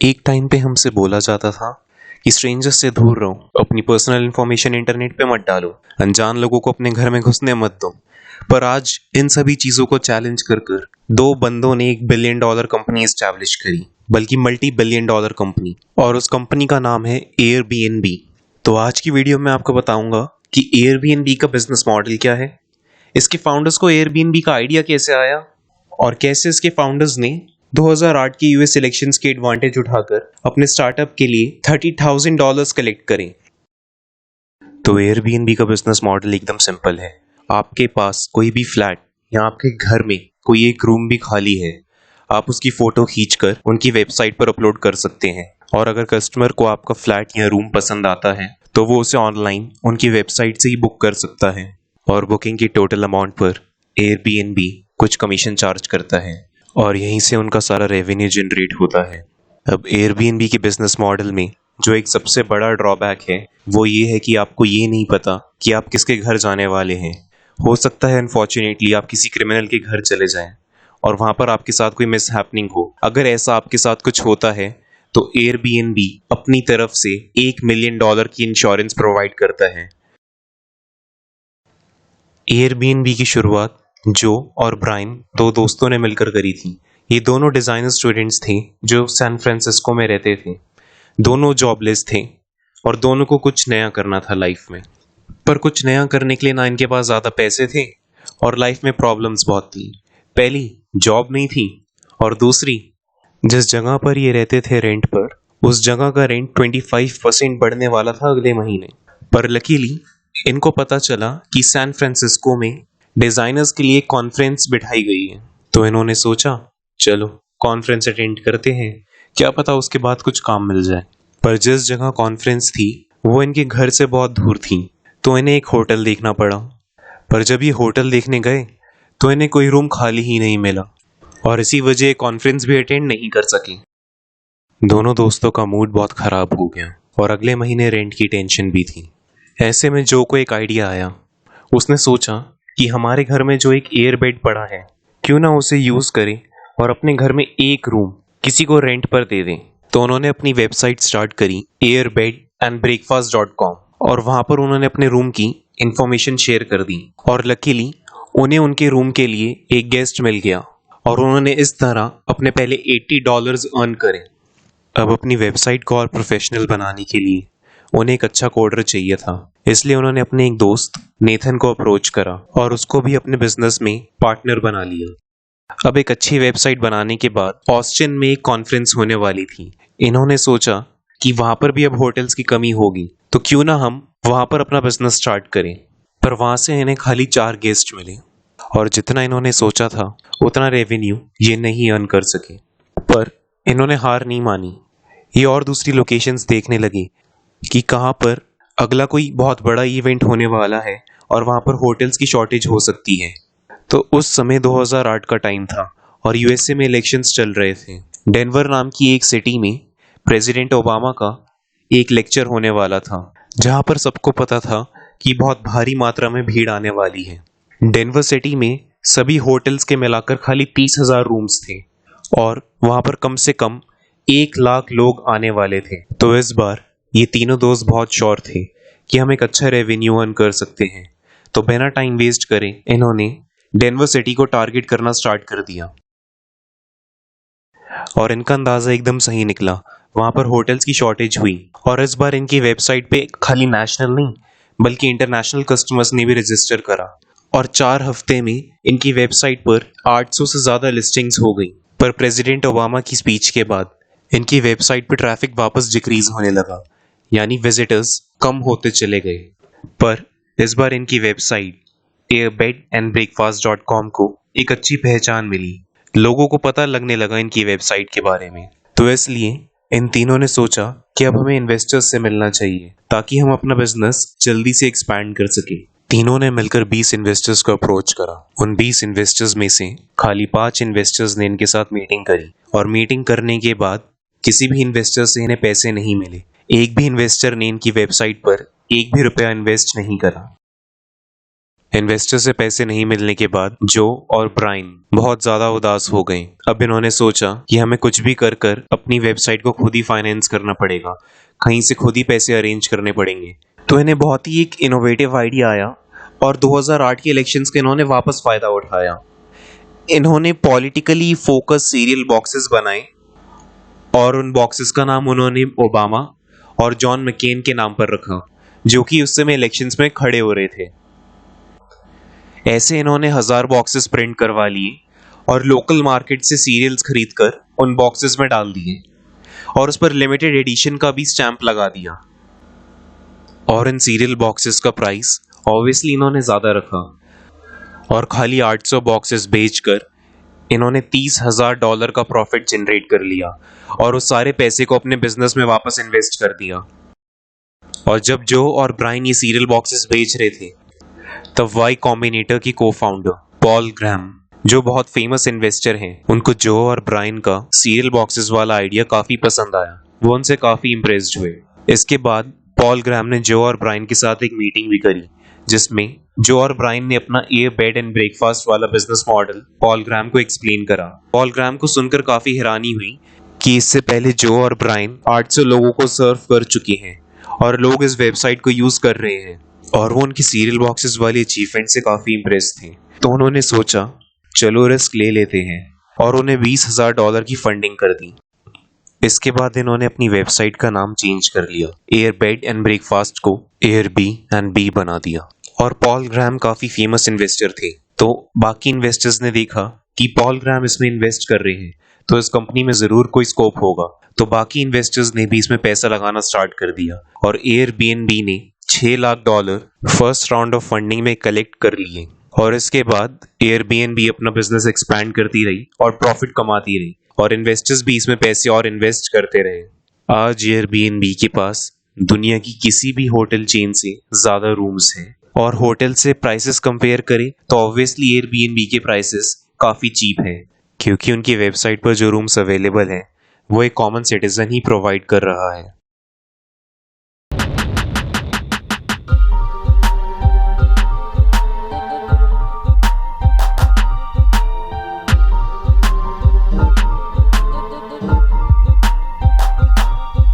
एक टाइम पे हमसे बोला जाता था कि स्ट्रेंजर्स से दूर रहो, अपनी पर्सनल इंफॉर्मेशन इंटरनेट पे मत डालो, अनजान लोगों को अपने घर में घुसने मत दो। पर आज इन सभी चीजों को चैलेंज कर कर दो बंदों ने $1 बिलियन कंपनी एस्टैब्लिश करी, बल्कि $multi-billion कंपनी, और उस कंपनी का नाम है एयरबीएनबी। तो आज की वीडियो में आपको बताऊंगा कि एयरबीएनबी का बिजनेस मॉडल क्या है, इसके फाउंडर्स को एयरबीएनबी का आइडिया कैसे आया, और कैसे इसके फाउंडर्स ने 2008 की यूएस इलेक्शंस के एडवांटेज उठाकर अपने स्टार्टअप के लिए $30,000 कलेक्ट करें। तो एयरबीएनबी का बिजनेस मॉडल एकदम सिंपल है। आपके पास कोई भी फ्लैट या आपके घर में कोई एक रूम भी खाली है, आप उसकी फोटो खींचकर उनकी वेबसाइट पर अपलोड कर सकते हैं, और अगर कस्टमर को आपका फ्लैट या रूम पसंद आता है तो वो उसे ऑनलाइन उनकी वेबसाइट से ही बुक कर सकता है, और बुकिंग की टोटल अमाउंट पर एयरबीएनबी कुछ कमीशन चार्ज करता है, और यहीं से उनका सारा रेवेन्यू जनरेट होता है। अब एयरबीएनबी के बिजनेस मॉडल में जो एक सबसे बड़ा ड्रॉबैक है वो ये है कि आपको ये नहीं पता कि आप किसके घर जाने वाले हैं। हो सकता है अनफॉर्चुनेटली आप किसी क्रिमिनल के घर चले जाएं और वहां पर आपके साथ कोई मिस हैपनिंग हो। अगर ऐसा आपके साथ कुछ होता है तो एयरबीएनबी अपनी तरफ से $1 मिलियन की इंश्योरेंस प्रोवाइड करता है। एयरबीएनबी की शुरुआत जो और ब्रायन, दो दोस्तों ने मिलकर करी थी। ये दोनों डिजाइनर स्टूडेंट्स थे जो सैन फ्रांसिस्को में रहते थे। दोनों जॉबलेस थे और दोनों को कुछ नया करना था लाइफ में। पर कुछ नया करने के लिए ना इनके पास ज्यादा पैसे थे और लाइफ में प्रॉब्लम्स बहुत थी। पहली, जॉब नहीं थी, और दूसरी, जिस जगह पर ये रहते थे रेंट पर, उस जगह का रेंट 25% बढ़ने वाला था अगले महीने। पर लकीली इनको पता चला कि सैन फ्रांसिस्को में डिजाइनर्स के लिए कॉन्फ्रेंस बिठाई गई है। तो इन्होंने सोचा चलो कॉन्फ्रेंस अटेंड करते हैं, क्या पता उसके बाद कुछ काम मिल जाए। पर जिस जगह कॉन्फ्रेंस थी वो इनके घर से बहुत दूर थी, तो इन्हें एक होटल देखना पड़ा। पर जब ये होटल देखने गए तो इन्हें कोई रूम खाली ही नहीं मिला, और इसी वजह कॉन्फ्रेंस भी अटेंड नहीं कर सके। दोनों दोस्तों का मूड बहुत खराब हो गया और अगले महीने रेंट की टेंशन भी थी। ऐसे में जो को एक आइडिया आया। उसने सोचा कि हमारे घर में जो एक एयर बेड पड़ा है, क्यों ना उसे यूज करें और अपने घर में एक रूम किसी को रेंट पर दे दें। तो उन्होंने अपनी वेबसाइट स्टार्ट करी airbedandbreakfast.com, और वहां पर उन्होंने अपने रूम की इंफॉर्मेशन शेयर कर दी, और लकीली उन्हें उनके रूम के लिए एक गेस्ट मिल गया, और उन्होंने इस तरह अपने पहले $80 अर्न करे। अब अपनी वेबसाइट को और प्रोफेशनल बनाने के लिए उन्हें एक अच्छा कोडर चाहिए था, इसलिए उन्होंने अपने एक दोस्त नेथन को अप्रोच करा और उसको भी अपने बिजनेस में पार्टनर बना लिया। अब एक अच्छी वेबसाइट बनाने के बाद ऑस्टिन में एक कॉन्फ्रेंस होने वाली थी। इन्होंने सोचा कि वहां पर भी अब होटल्स की कमी होगी, तो क्यों ना हम वहां पर अपना बिजनेस स्टार्ट करें। पर वहां से इन्हें खाली 4 गेस्ट मिले, और जितना इन्होंने सोचा था उतना रेवेन्यू ये नहीं अर्न कर सके। पर इन्होंने हार नहीं मानी। ये और दूसरी लोकेशंस देखने लगे कि कहाँ पर अगला कोई बहुत बड़ा इवेंट होने वाला है और वहां पर होटल्स की शॉर्टेज हो सकती है। तो उस समय 2008 का टाइम था और यूएसए में इलेक्शंस चल रहे थे। डेनवर नाम की एक सिटी में प्रेसिडेंट ओबामा का एक लेक्चर होने वाला था, जहां पर सबको पता था कि बहुत भारी मात्रा में भीड़ आने वाली है। डेनवर सिटी में सभी होटल्स के मिलाकर खाली 30,000 रूम्स थे, और वहां पर कम से कम 1 लाख लोग आने वाले थे। तो इस बार ये तीनों दोस्त बहुत श्योर थे कि हम एक अच्छा रेवेन्यू अर्न कर सकते हैं। तो बिना टाइम वेस्ट करे इन्होंने डेनवर सिटी को टारगेट करना स्टार्ट कर दिया, और इनका अंदाजा एकदम सही निकला। वहां पर होटल्स की शॉर्टेज हुई, और इस बार इनकी वेबसाइट पे खाली नेशनल नहीं बल्कि इंटरनेशनल कस्टमर्स ने भी रजिस्टर करा, और 4 हफ्ते में इनकी वेबसाइट पर 800 से ज्यादा लिस्टिंग्स हो गई। पर प्रेसिडेंट ओबामा की स्पीच के बाद इनकी वेबसाइट पर ट्रैफिक वापस डिक्रीज होने लगा, यानी विजिटर्स कम होते चले गए। पर इस बार इनकी वेबसाइट airbedandbreakfast.com को एक अच्छी पहचान मिली। लोगों को पता लगने लगा इनकी वेबसाइट के बारे में। तो इसलिए इन तीनों ने सोचा कि अब हमें इन्वेस्टर्स से मिलना चाहिए ताकि हम अपना बिजनेस जल्दी से एक्सपैंड कर सके। तीनों ने मिलकर 20 इन्वेस्टर्स को अप्रोच करा। उन 20 इन्वेस्टर्स में से खाली 5 इन्वेस्टर्स ने इनके साथ मीटिंग करी, और मीटिंग करने के बाद किसी भी इन्वेस्टर से इन्हें पैसे नहीं मिले। एक भी इन्वेस्टर ने इनकी वेबसाइट पर एक भी रुपया इन्वेस्ट नहीं करा। इन्वेस्टर से पैसे नहीं मिलने के बाद जो और ब्रायन बहुत ज्यादा उदास हो गए। अब इन्होंने सोचा कि हमें कुछ भी कर कर अपनी वेबसाइट को खुद ही फाइनेंस करना पड़ेगा, कहीं से खुद ही पैसे अरेंज करने पड़ेंगे। तो इन्हें बहुत ही एक इनोवेटिव आइडिया आया और 2008 के इलेक्शंस के इन्होंने वापस फायदा उठाया। इन्होंने पॉलिटिकली फोकस सीरियल बॉक्सेस बनाए और उन बॉक्सेस का नाम उन्होंने ओबामा और जॉन मैकेन के नाम पर रखा, जो कि उस समय इलेक्शंस में खड़े हो रहे थे। ऐसे इन्होंने 1000 बॉक्सेस प्रिंट करवा लिए और लोकल मार्केट से सीरियल्स खरीदकर उन बॉक्सेस में डाल दिए और उस पर लिमिटेड एडिशन का भी स्टैंप लगा दिया। और इन सीरियल बॉक्सेस का प्राइस ऑब्वियसली इन्होंने ज्यादा रखा और खाली 800 बॉक्सेस बेचकर इन्होंने $30,000 का प्रॉफिट जनरेट कर लिया और उस सारे पैसे को अपने बिजनेस में वापस इन्वेस्ट कर दिया। और जब जो और ब्रायन ये सीरियल बॉक्सेस बेच रहे थे, तब वाई कॉम्बिनेटर की को-फाउंडर पॉल ग्राहम, जो बहुत फेमस इन्वेस्टर हैं, उनको जो और ब्रायन का सीरियल बॉक्सेस वाला आइडिया काफी पसंद आया। वो उनसे काफी इम्प्रेस्ड हुए। इसके बाद पॉल ग्राहम ने जो और ब्रायन के साथ एक मीटिंग भी करी, जिसमें जो और ब्रायन ने अपना एयर बेड एंड ब्रेकफास्ट वाला बिजनेस मॉडल पॉल ग्राहम को एक्सप्लेन करा। पॉल ग्राहम को सुनकर काफी हैरानी हुई कि इससे पहले जो और ब्रायन 800 लोगों को सर्व कर चुके हैं और लोग इस वेबसाइट को यूज कर रहे हैं, और वो उनकी सीरियल बॉक्सेस वाली अचीवमेंट से काफी इम्प्रेस थे। तो उन्होंने सोचा चलो रिस्क ले लेते हैं और उन्हें $20,000 की फंडिंग कर दी। इसके बाद इन्होंने अपनी वेबसाइट का नाम चेंज कर लिया, एयर बेड एंड ब्रेकफास्ट को एयर बी एंड बी बना दिया। और पॉल ग्राहम काफी फेमस इन्वेस्टर थे, तो बाकी इन्वेस्टर्स ने देखा कि पॉल ग्राहम इसमें इन्वेस्ट कर रहे हैं तो इस कंपनी में जरूर कोई स्कोप होगा, तो बाकी इन्वेस्टर्स ने भी इसमें पैसा लगाना स्टार्ट कर दिया और एयरबीएनबी ने $6 lakh first round of funding में कलेक्ट कर लिए। और इसके बाद एयरबीएनबी अपना बिजनेस एक्सपैंड करती रही और प्रॉफिट कमाती रही और इन्वेस्टर्स भी इसमें पैसे और इन्वेस्ट करते रहे। आज एयरबीएनबी के पास दुनिया की किसी भी होटल चेन से ज्यादा रूम्स हैं और होटल से प्राइसेस कंपेयर करें तो ऑब्वियसली एयरबीएनबी के प्राइसेस काफी चीप हैं, क्योंकि उनकी वेबसाइट पर जो रूम्स अवेलेबल हैं वो एक कॉमन सिटीजन ही प्रोवाइड कर रहा है।